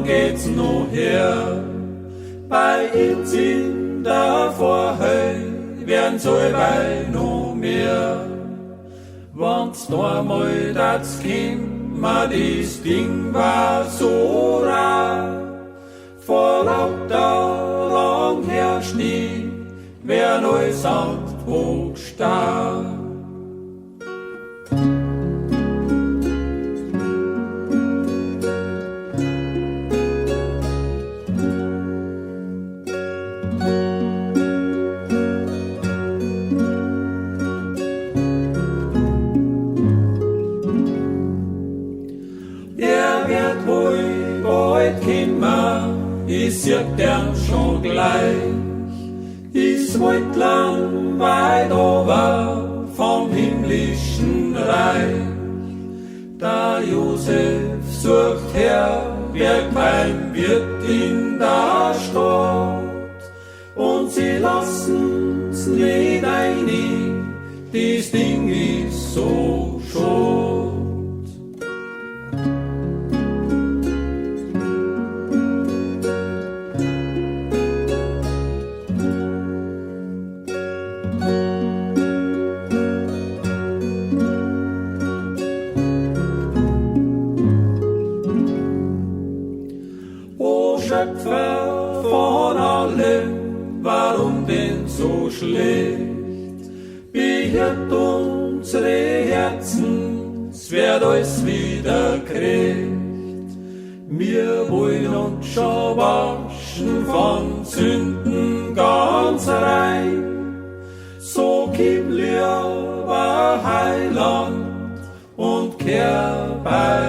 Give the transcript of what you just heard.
geht's noch her. Bei uns in der Vorhöhe werden so bei noch mehr. Wenn's da mal das Kind, das Ding war so rar, vor lauter langher Schnee, wär neu sanft hochstarr. Ich sieg den schon gleich, ich wollt lang weit over vom himmlischen Reich. Der Josef sucht Herberg beim Wirt in der Stadt, und sie lassen's nicht ein, das Ding ist so schott. Schöpfer von allem, warum denn so schlecht? Behüt unsere Herzen, es wird alles wieder gerecht. Wir wollen uns schon waschen von Sünden ganz rein. So gib lieber Heiland und kehr bei